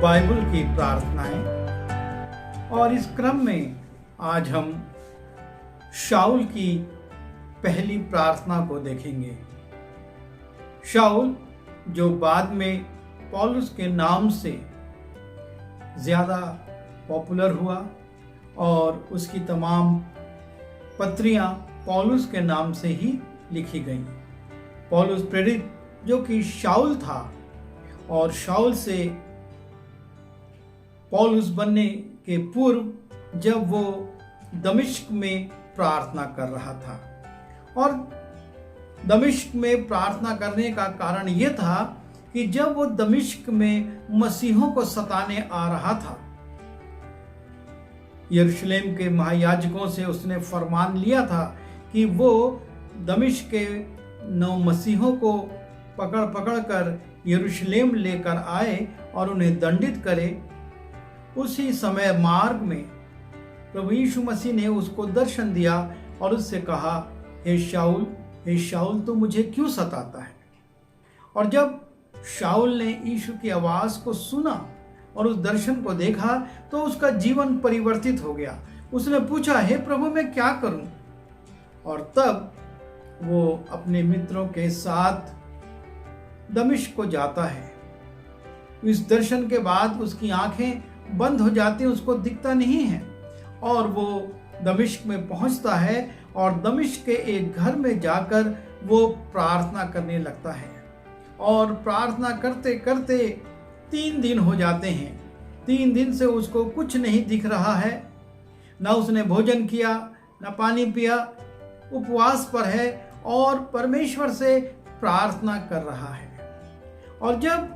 Bible की प्रार्थनाएं। और इस क्रम में आज हम शाऊल की पहली प्रार्थना को देखेंगे। शाऊल जो बाद में पौलुस के नाम से ज़्यादा पॉपुलर हुआ और उसकी तमाम पत्रियां पौलुस के नाम से ही लिखी गईं। पौलुस प्रेरित जो कि शाऊल था और शाऊल से पौलुस बनने के पूर्व जब वो दमिश्क में प्रार्थना कर रहा था, और दमिश्क में प्रार्थना करने का कारण ये था कि जब वो दमिश्क में मसीहों को सताने आ रहा था, यरूशलेम के महायाजकों से उसने फरमान लिया था कि वो दमिश्क के 9 मसीहों को पकड़ पकड़ कर यरूशलेम लेकर आए और उन्हें दंडित करे। उसी समय मार्ग में प्रभु यीशु मसीह ने उसको दर्शन दिया और उससे कहा, हे शाऊल तो मुझे क्यों सताता है। और जब शाऊल ने यीशु की आवाज को सुना और उस दर्शन को देखा तो उसका जीवन परिवर्तित हो गया। उसने पूछा, हे प्रभु मैं क्या करूं। और तब वो अपने मित्रों के साथ दमिश्क को जाता है। इस दर्शन के बाद उसकी आंखें बंद हो जाती, उसको दिखता नहीं है, और वो दमिश्क में पहुंचता है और दमिश्क के एक घर में जाकर वो प्रार्थना करने लगता है। और प्रार्थना करते करते 3 दिन हो जाते हैं। 3 दिन से उसको कुछ नहीं दिख रहा है, ना उसने भोजन किया, ना पानी पिया, उपवास पर है और परमेश्वर से प्रार्थना कर रहा है। और जब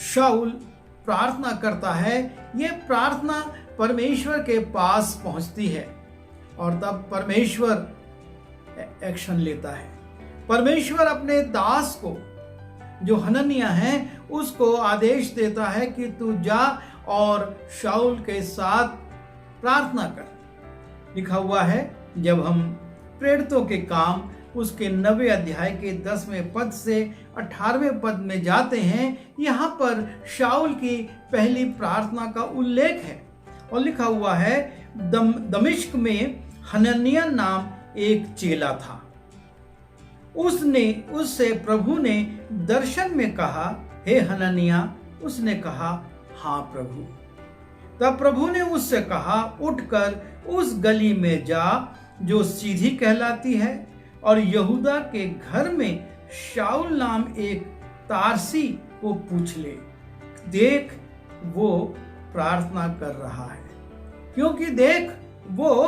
शाऊल प्रार्थना करता है, ये प्रार्थना परमेश्वर के पास पहुंचती है और तब परमेश्वर एक्शन लेता है। परमेश्वर अपने दास को जो हनन्याह है उसको आदेश देता है कि तू जा और शाऊल के साथ प्रार्थना कर। लिखा हुआ है, जब हम प्रेरितों के काम उसके 9वें अध्याय के 10वें पद से 18वें पद में जाते हैं, यहाँ पर शाऊल की पहली प्रार्थना का उल्लेख है और लिखा हुआ है, दमिश्क में हनन्याह नाम एक चेला था। उससे प्रभु ने दर्शन में कहा, हे हनन्याह। उसने कहा, हाँ प्रभु। तब प्रभु ने उससे कहा, उठकर उस गली में जा जो सीधी कहलाती है और यहूदा के घर में शाऊल नाम एक तारसी को पूछ ले। देख वो प्रार्थना कर रहा है, क्योंकि देख वो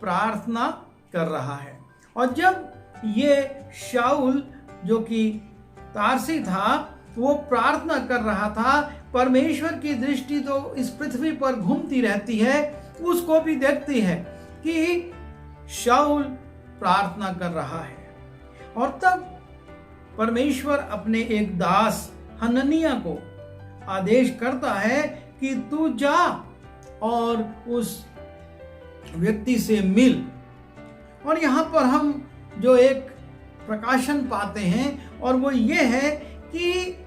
प्रार्थना कर रहा है। और जब ये शाऊल जो कि तारसी था वो प्रार्थना कर रहा था, परमेश्वर की दृष्टि तो इस पृथ्वी पर घूमती रहती है, उसको भी देखती है कि शाऊल प्रार्थना कर रहा है। और तब परमेश्वर अपने एक दास हनन्याह को आदेश करता है कि तू जा और उस व्यक्ति से मिल। और यहाँ पर हम जो एक प्रकाशन पाते हैं और वो ये है कि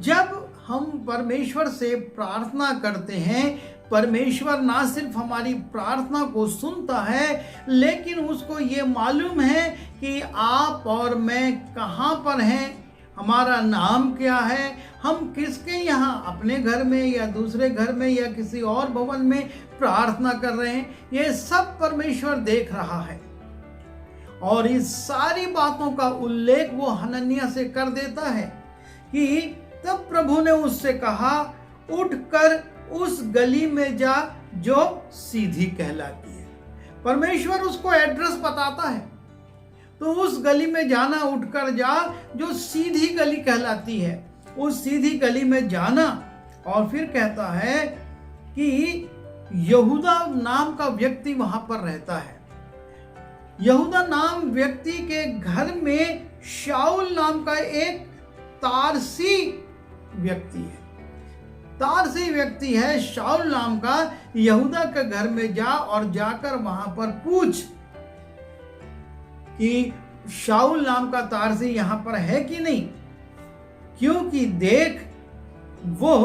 जब हम परमेश्वर से प्रार्थना करते हैं, परमेश्वर ना सिर्फ हमारी प्रार्थना को सुनता है, लेकिन उसको ये मालूम है कि आप और मैं कहाँ पर हैं, हमारा नाम क्या है, हम किसके यहाँ, अपने घर में या दूसरे घर में या किसी और भवन में प्रार्थना कर रहे हैं। ये सब परमेश्वर देख रहा है। और इस सारी बातों का उल्लेख वो हनन्याह से कर देता है कि तब प्रभु ने उससे कहा, उठकर उस गली में जा जो सीधी कहलाती है। परमेश्वर उसको एड्रेस बताता है, तो उस गली में जाना, उठकर जा जो सीधी गली कहलाती है। उस सीधी गली में जाना। और फिर कहता है कि यहूदा नाम का व्यक्ति वहां पर रहता है। यहूदा नाम व्यक्ति के घर में शाऊल नाम का एक तारसी व्यक्ति है। तारसी व्यक्ति है शाऊल नाम का। यहूदा के घर में जा और जाकर वहां पर पूछ कि शाऊल नाम का तारसी यहां पर है कि नहीं, क्योंकि देख वो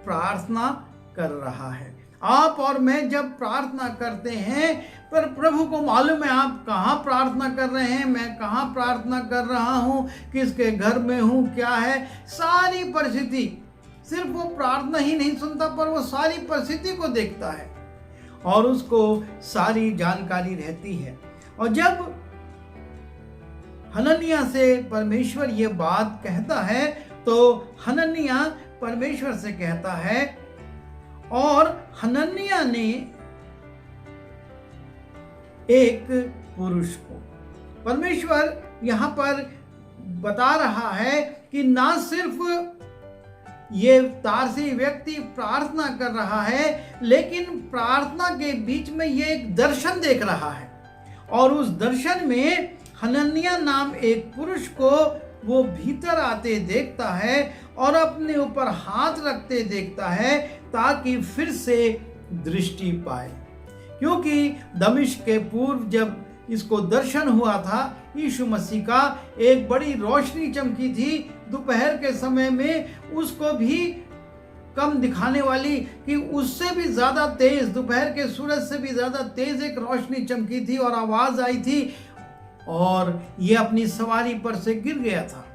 प्रार्थना कर रहा है। आप और मैं जब प्रार्थना करते हैं, पर प्रभु को मालूम है आप कहाँ प्रार्थना कर रहे हैं, मैं कहाँ प्रार्थना कर रहा हूँ, किसके घर में हूँ, क्या है, सारी परिस्थिति। सिर्फ वो प्रार्थना ही नहीं सुनता, पर वो सारी परिस्थिति को देखता है और उसको सारी जानकारी रहती है। और जब हनन्याह से परमेश्वर ये बात कहता है, तो हनन्याह परमेश्वर से कहता है, और हनन्याह ने एक पुरुष को, परमेश्वर यहां पर बता रहा है कि ना सिर्फ ये तारसी व्यक्ति प्रार्थना कर रहा है, लेकिन प्रार्थना के बीच में ये एक दर्शन देख रहा है, और उस दर्शन में हनन्याह नाम एक पुरुष को वो भीतर आते देखता है और अपने ऊपर हाथ रखते देखता है, ताकि फिर से दृष्टि पाए। क्योंकि दमिश्क के पूर्व जब इसको दर्शन हुआ था यीशु मसीह का, एक बड़ी रोशनी चमकी थी दोपहर के समय में, उसको भी कम दिखाने वाली, कि उससे भी ज्यादा तेज, दोपहर के सूरज से भी ज्यादा तेज एक रोशनी चमकी थी और आवाज आई थी, और ये अपनी सवारी पर से गिर गया था।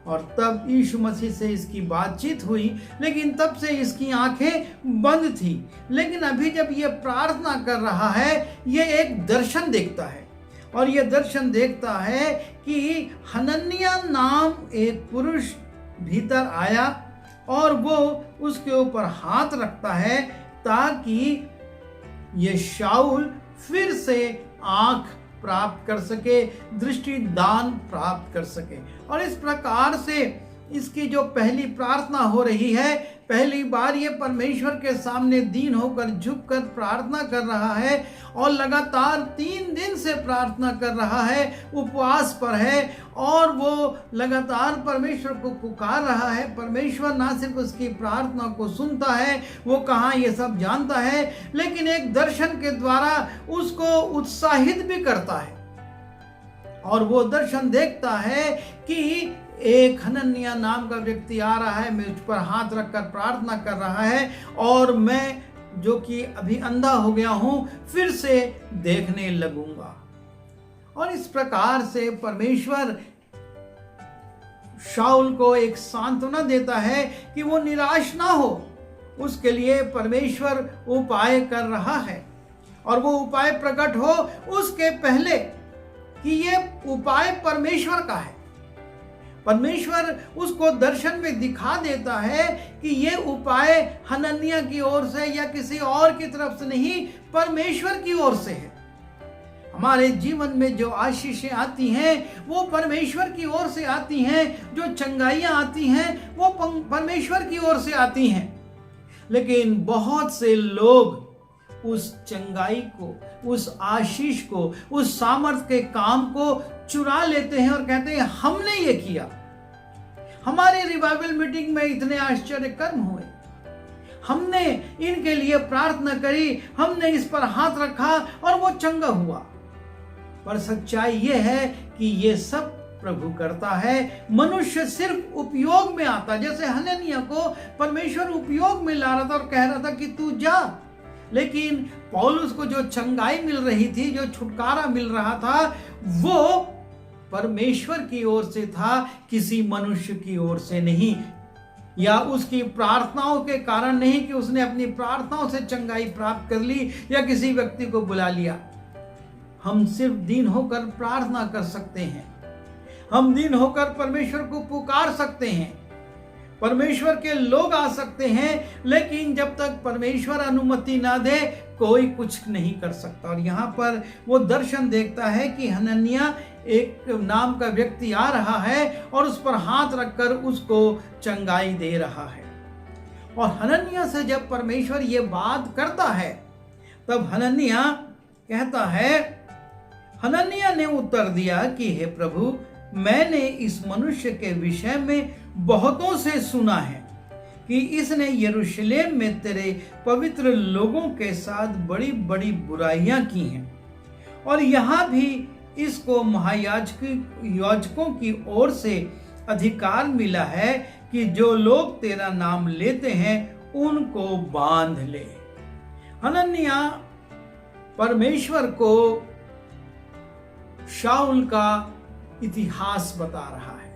और तब यीशु मसीह से इसकी बातचीत हुई, लेकिन तब से इसकी आंखें बंद थी। लेकिन अभी जब ये प्रार्थना कर रहा है, ये एक दर्शन देखता है, और ये दर्शन देखता है कि हनन्याह नाम एक पुरुष भीतर आया और वो उसके ऊपर हाथ रखता है, ताकि ये शाऊल फिर से आंख प्राप्त कर सके, दृष्टि दान प्राप्त कर सके। और इस प्रकार से इसकी जो पहली प्रार्थना हो रही है, पहली बार ये परमेश्वर के सामने दीन होकर झुककर प्रार्थना कर रहा है, और लगातार 3 दिन से प्रार्थना कर रहा है, उपवास पर है, और वो लगातार परमेश्वर को पुकार रहा है। परमेश्वर ना सिर्फ उसकी प्रार्थना को सुनता है, वो कहाँ ये सब जानता है, लेकिन एक दर्शन के द्वारा उसको उत्साहित भी करता है। और वो दर्शन देखता है कि एक हनन्याह नाम का व्यक्ति आ रहा है, मैं उस पर हाथ रखकर प्रार्थना कर रहा है, और मैं जो कि अभी अंधा हो गया हूं, फिर से देखने लगूंगा। और इस प्रकार से परमेश्वर शाऊल को एक सांत्वना देता है कि वो निराश ना हो। उसके लिए परमेश्वर उपाय कर रहा है, और वो उपाय प्रकट हो उसके पहले कि ये उपाय परमेश्वर का है। परमेश्वर उसको दर्शन में दिखा देता है कि ये उपाय हनन्याह की ओर से या किसी और की तरफ से नहीं, परमेश्वर की ओर से है। हमारे जीवन में जो आशीषें आती हैं वो परमेश्वर की ओर से आती हैं, जो चंगाइयां आती हैं वो परमेश्वर की ओर से आती हैं। लेकिन बहुत से लोग उस चंगाई को, उस आशीष को, उस सामर्थ के काम को चुरा लेते हैं और कहते हैं हमने ये किया, हमारे रिवाइवल मीटिंग में इतने आश्चर्य कर्म हुए, हमने इनके लिए प्रार्थना करी, हमने इस पर हाथ रखा और वो चंगा हुआ। पर सच्चाई ये है कि ये सब प्रभु करता है, मनुष्य सिर्फ उपयोग में आता। जैसे हनन्याह को परमेश्वर उपयोग में ला रहा था और कह रहा था कि तू जा, लेकिन पौलुस को जो चंगाई मिल रही थी, जो छुटकारा मिल रहा था, वो परमेश्वर की ओर से था, किसी मनुष्य की ओर से नहीं, या उसकी प्रार्थनाओं के कारण नहीं कि उसने अपनी प्रार्थनाओं से चंगाई प्राप्त कर ली या किसी व्यक्ति को बुला लिया। हम सिर्फ दीन होकर प्रार्थना कर सकते हैं, हम दीन होकर परमेश्वर को पुकार सकते हैं, परमेश्वर के लोग आ सकते हैं, लेकिन जब तक परमेश्वर अनुमति ना दे कोई कुछ नहीं कर सकता। और यहाँ पर वो दर्शन देखता है कि हनन्याह एक नाम का व्यक्ति आ रहा है और उस पर हाथ रखकर उसको चंगाई दे रहा है। और हनन्याह से जब परमेश्वर ये बात करता है, तब हनन्याह कहता है, हनन्याह ने उत्तर दिया कि हे प्रभु, मैंने इस मनुष्य के विषय में बहुतों से सुना है कि इसने यरूशलेम में तेरे पवित्र लोगों के साथ बड़ी बड़ी बुराइयां की हैं, और यहाँ भी इसको महायाजकों की ओर से अधिकार मिला है कि जो लोग तेरा नाम लेते हैं उनको बांध ले। हनन्याह परमेश्वर को शाऊल का इतिहास बता रहा है।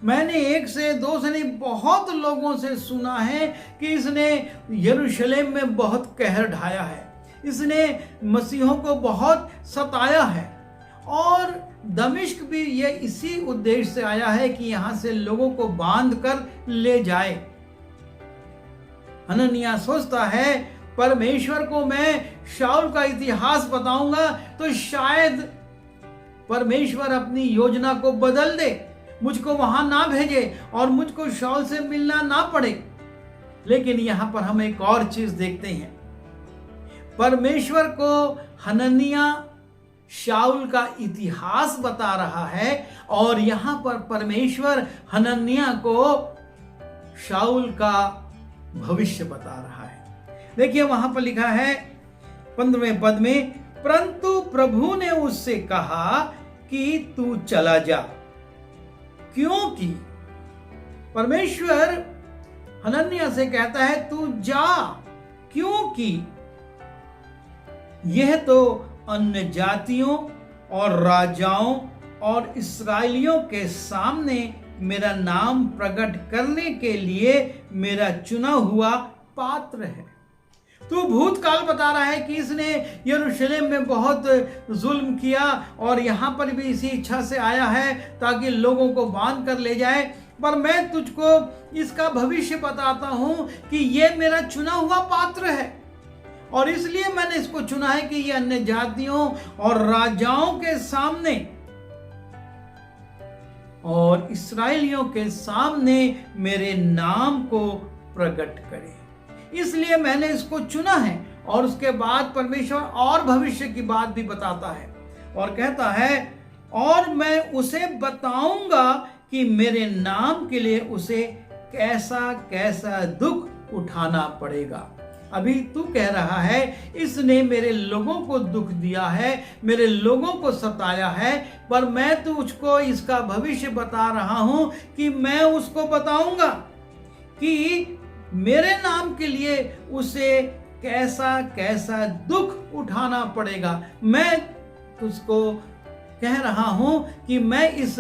मैंने एक से दो से नहीं बहुत लोगों से सुना है कि इसने यरूशलेम में बहुत कहर ढाया है, इसने मसीहों को बहुत सताया है, और दमिश्क भी ये इसी उद्देश्य से आया है कि यहां से लोगों को बांध कर ले जाए। हनन्याह सोचता है परमेश्वर को मैं शाऊल का इतिहास बताऊंगा तो शायद परमेश्वर अपनी योजना को बदल दे, मुझको वहां ना भेजे और मुझको शाऊल से मिलना ना पड़े। लेकिन यहां पर हम एक और चीज देखते हैं, परमेश्वर को हनन्याह शाऊल का इतिहास बता रहा है और यहां पर परमेश्वर हनन्याह को शाऊल का भविष्य बता रहा है। देखिए वहां पर लिखा है 15वें पद में, परंतु प्रभु ने उससे कहा कि तू चला जा। क्योंकि परमेश्वर हनन्याह से कहता है तू जा, क्योंकि यह तो अन्य जातियों और राजाओं और इस्राएलियों के सामने मेरा नाम प्रकट करने के लिए मेरा चुना हुआ पात्र है। तो भूतकाल बता रहा है कि इसने यरूशलेम में बहुत जुल्म किया और यहां पर भी इसी इच्छा से आया है ताकि लोगों को बांध कर ले जाए, पर मैं तुझको इसका भविष्य बताता हूं कि यह मेरा चुना हुआ पात्र है और इसलिए मैंने इसको चुना है कि यह अन्य जातियों और राजाओं के सामने और इस्राएलियों के सामने मेरे नाम को प्रकट करे, इसलिए मैंने इसको चुना है। और उसके बाद परमेश्वर और भविष्य की बात भी बताता है और कहता है और मैं उसे बताऊंगा कि मेरे नाम के लिए उसे कैसा कैसा दुख उठाना पड़ेगा। अभी तू कह रहा है इसने मेरे लोगों को दुख दिया है, मेरे लोगों को सताया है, पर मैं तुझको इसका भविष्य बता रहा हूं कि मैं उसको बताऊंगा कि मेरे नाम के लिए उसे कैसा कैसा दुख उठाना पड़ेगा। मैं तुझको कह रहा हूं कि मैं इस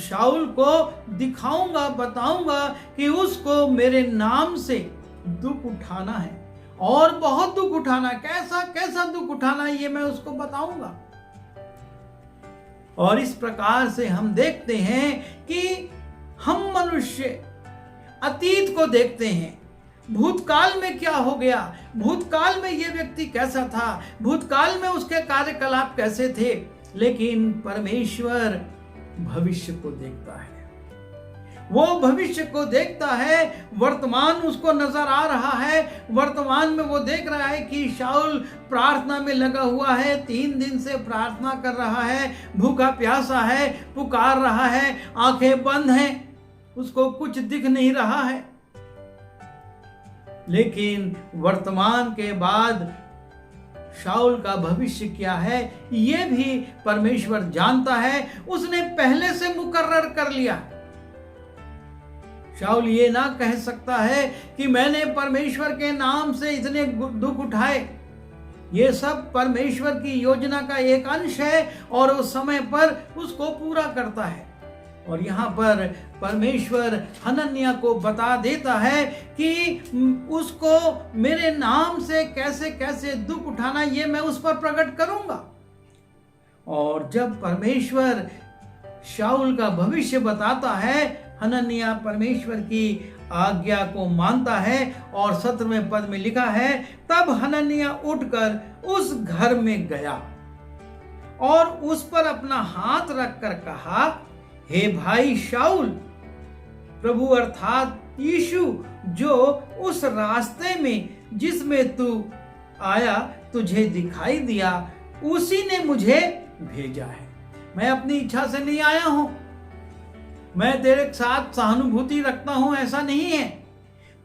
शाऊल को दिखाऊंगा, बताऊंगा कि उसको मेरे नाम से दुख उठाना है और बहुत दुख उठाना, कैसा कैसा दुख उठाना ये मैं उसको बताऊंगा। और इस प्रकार से हम देखते हैं कि हम मनुष्य अतीत को देखते हैं, भूतकाल में क्या हो गया, भूतकाल में ये व्यक्ति कैसा था, भूतकाल में उसके कार्यकलाप कैसे थे, लेकिन परमेश्वर भविष्य को देखता है। वो भविष्य को देखता है, वर्तमान उसको नजर आ रहा है, वर्तमान में वो देख रहा है कि शाऊल प्रार्थना में लगा हुआ है, 3 दिन से प्रार्थना कर रहा है, भूखा प्यासा है, पुकार रहा है, आंखें बंद हैं, उसको कुछ दिख नहीं रहा है। लेकिन वर्तमान के बाद शाऊल का भविष्य क्या है ये भी परमेश्वर जानता है, उसने पहले से मुकर्रर कर लिया। शाऊल ये ना कह सकता है कि मैंने परमेश्वर के नाम से इतने दुख उठाए, ये सब परमेश्वर की योजना का एक अंश है और उस समय पर उसको पूरा करता है। और यहाँ पर परमेश्वर हनन्याह को बता देता है कि उसको मेरे नाम से कैसे कैसे दुख उठाना ये मैं उस पर प्रकट करूंगा। और जब परमेश्वर शाऊल का भविष्य बताता है, हनन्याह परमेश्वर की आज्ञा को मानता है और 17वें पद में लिखा है, तब हनन्याह उठकर उस घर में गया और उस पर अपना हाथ रखकर कहा, हे भाई शाऊल, प्रभु अर्थात यीशु जो उस रास्ते में जिसमें तू आया तुझे दिखाई दिया, उसी ने मुझे भेजा है। मैं अपनी इच्छा से नहीं आया हूं, मैं तेरे साथ सहानुभूति रखता हूं ऐसा नहीं है,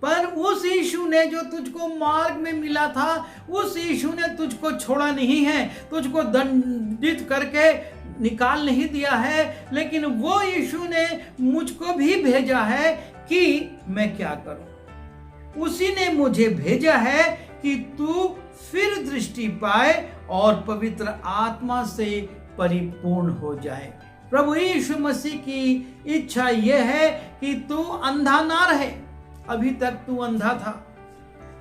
पर उस यीशु ने जो तुझको मार्ग में मिला था, उस यीशु ने तुझको छोड़ा नहीं है, तुझको दंडित करके निकाल नहीं दिया है, लेकिन वो यीशु ने मुझको भी भेजा है कि मैं क्या करूं। उसी ने मुझे भेजा है कि तू फिर दृष्टि पाए और पवित्र आत्मा से परिपूर्ण हो जाए। प्रभु यीशु मसीह की इच्छा यह है कि तू अंधा ना रहे। अभी तक तू अंधा था,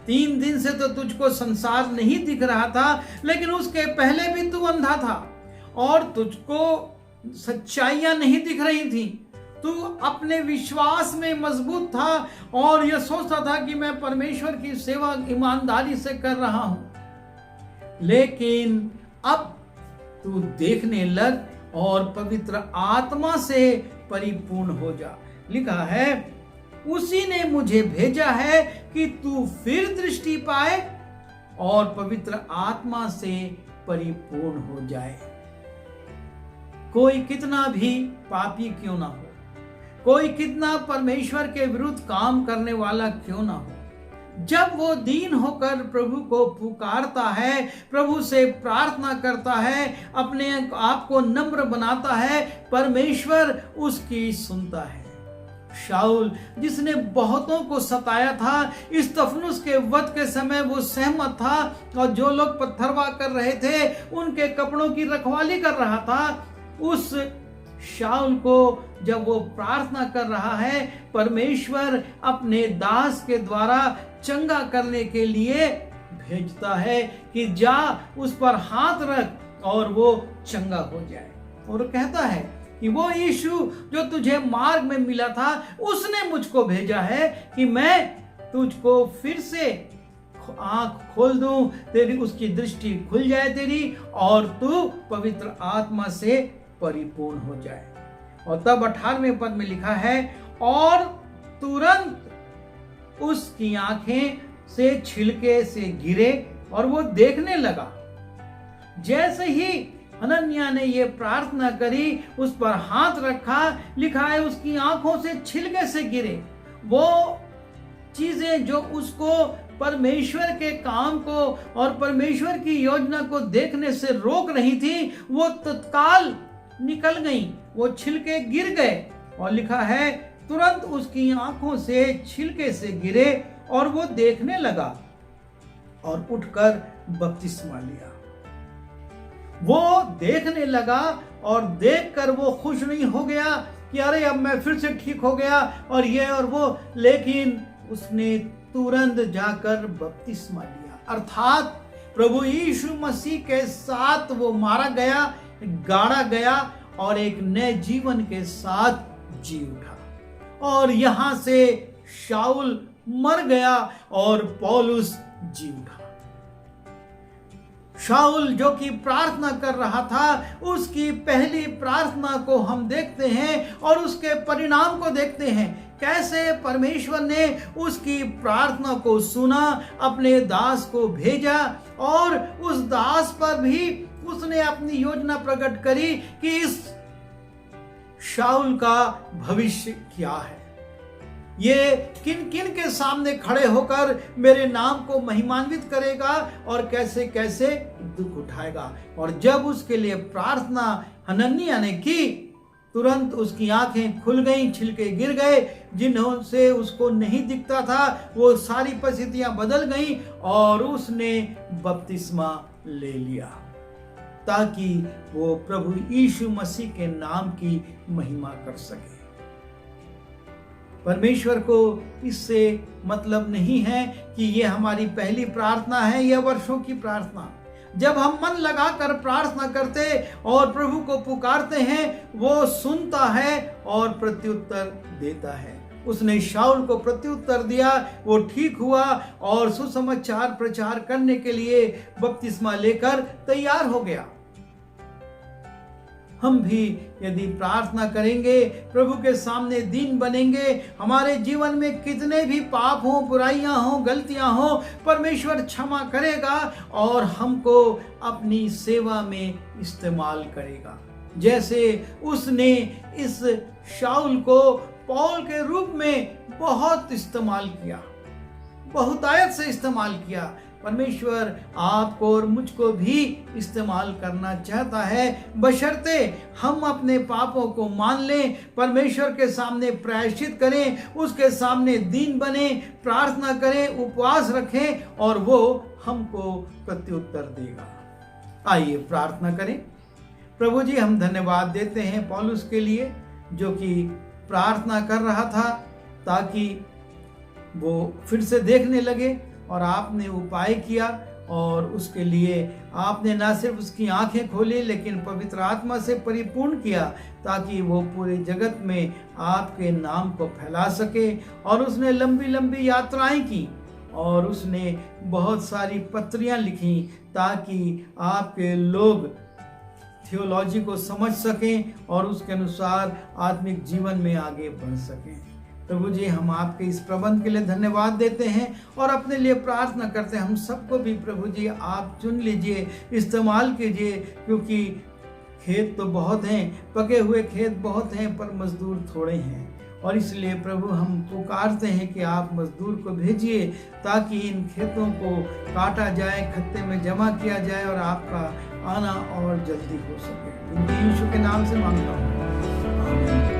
3 दिन से तो तुझको संसार नहीं दिख रहा था, लेकिन उसके पहले भी तू अंधा था और तुझको सच्चाइयां नहीं दिख रही थी। तू अपने विश्वास में मजबूत था और यह सोचता था कि मैं परमेश्वर की सेवा ईमानदारी से कर रहा हूं। लेकिन अब तू देखने लग और पवित्र आत्मा से परिपूर्ण हो जा। लिखा है, उसी ने मुझे भेजा है कि तू फिर दृष्टि पाए और पवित्र आत्मा से परिपूर्ण हो जाए। कोई कितना भी पापी क्यों ना हो, कोई कितना परमेश्वर के विरुद्ध काम करने वाला क्यों ना हो, जब वो दीन होकर प्रभु को पुकारता है, प्रभु से प्रार्थना करता है, अपने आप को नम्र बनाता है, परमेश्वर उसकी सुनता है। शाऊल जिसने बहुतों को सताया था, स्तिफनुस के वध के समय वो सहमत था और जो लोग पत्थरवाह कर रहे थे उनके कपड़ों की रखवाली कर रहा था। उस शाऊल को जब वो प्रार्थना कर रहा है, परमेश्वर अपने दास के द्वारा चंगा करने के लिए भेजता है कि जा उस पर हाथ रख और वो चंगा हो जाए। और कहता है कि वो यीशु जो तुझे मार्ग में मिला था, उसने मुझको भेजा है कि मैं तुझको फिर से आंख खोल दूं, तेरी उसकी दृष्टि खुल जाए तेरी, और तू पवित्र आत्मा से परिपूर्ण हो जाए। और तब 18वें पद में लिखा है, और तुरंत उसकी आंखें से छिलके से गिरे और वो देखने लगा। जैसे ही हनन्याह ने ये प्रार्थना करी, उस पर हाथ रखा, लिखा है उसकी आंखों से छिलके से गिरे। वो चीजें जो उसको परमेश्वर के काम को और परमेश्वर की योजना को देखने से रोक रही थी, वो तत्काल निकल गई, वो छिलके गिर गए। और लिखा है, तुरंत उसकी आंखों से छिलके से गिरे और वो देखने लगा और उठकर बपतिस्मा लिया। वो देखने लगा और देखकर वो खुश नहीं हो गया कि अरे अब मैं फिर से ठीक हो गया और ये और वो, लेकिन उसने तुरंत जाकर बपतिस्मा लिया। अर्थात प्रभु यीशु मसीह के साथ वो मारा गया, गाड़ा गया और एक नए जीवन के साथ जी उठा। और यहां से शाऊल मर गया और पौलुस जी उठा। शाऊल जो कि प्रार्थना कर रहा था, उसकी पहली प्रार्थना को हम देखते हैं और उसके परिणाम को देखते हैं। कैसे परमेश्वर ने उसकी प्रार्थना को सुना, अपने दास को भेजा और उस दास पर भी उसने अपनी योजना प्रकट करी कि इस शाऊल का भविष्य क्या है, ये किन किन के सामने खड़े होकर मेरे नाम को महिमान्वित करेगा और कैसे कैसे दुख उठाएगा। और जब उसके लिए प्रार्थना हनन्याह ने की, तुरंत उसकी आंखें खुल गईं, छिलके गिर गए, जिन्हों से उसको नहीं दिखता था वो सारी परिस्थितियां बदल गईं और उसने बपतिस्मा ले लिया ताकि वो प्रभु यीशु मसीह के नाम की महिमा कर सके। परमेश्वर को इससे मतलब नहीं है कि ये हमारी पहली प्रार्थना है या वर्षों की प्रार्थना। जब हम मन लगाकर प्रार्थना करते और प्रभु को पुकारते हैं, वो सुनता है और प्रत्युत्तर देता है। उसने शाऊल को प्रत्युत्तर दिया, वो ठीक हुआ और सुसमाचार प्रचार करने के लिए बपतिस्मा लेकर तैयार हो गया। हम भी यदि प्रार्थना करेंगे, प्रभु के सामने दीन बनेंगे, हमारे जीवन में कितने भी पाप हो, बुराइयां हो, गलतियां हो, परमेश्वर क्षमा करेगा और हमको अपनी सेवा में इस्तेमाल करेगा। जैसे उसने इस शाऊल को पौल के रूप में बहुत इस्तेमाल किया, बहुतायत से इस्तेमाल किया, परमेश्वर आपको और मुझको भी इस्तेमाल करना चाहता है, बशर्ते हम अपने पापों को मान लें, परमेश्वर के सामने प्रायश्चित करें, उसके सामने दीन बने, प्रार्थना करें, उपवास रखें और वो हमको प्रत्युत्तर देगा। आइए प्रार्थना करें। प्रभु जी, हम धन्यवाद देते हैं पौलुस के लिए, जो कि प्रार्थना कर रहा था ताकि वो फिर से देखने लगे, और आपने उपाय किया और उसके लिए आपने ना सिर्फ उसकी आंखें खोली लेकिन पवित्र आत्मा से परिपूर्ण किया, ताकि वो पूरे जगत में आपके नाम को फैला सके। और उसने लंबी लंबी यात्राएं की और उसने बहुत सारी पत्रियां लिखी ताकि आपके लोग थियोलॉजी को समझ सकें और उसके अनुसार आत्मिक जीवन में आगे बढ़ सकें। प्रभु जी, हम आपके इस प्रबंध के लिए धन्यवाद देते हैं और अपने लिए प्रार्थना करते हैं। हम सबको भी प्रभु जी आप चुन लीजिए, इस्तेमाल कीजिए, क्योंकि खेत तो बहुत हैं, पके हुए खेत बहुत हैं, पर मजदूर थोड़े हैं। और इसलिए प्रभु हम पुकारते हैं कि आप मजदूर को भेजिए ताकि इन खेतों को काटा जाए, खत्ते में जमा किया जाए और आपका आना और जल्दी हो सके। यीशु के नाम से मांगता हूँ, आमीन।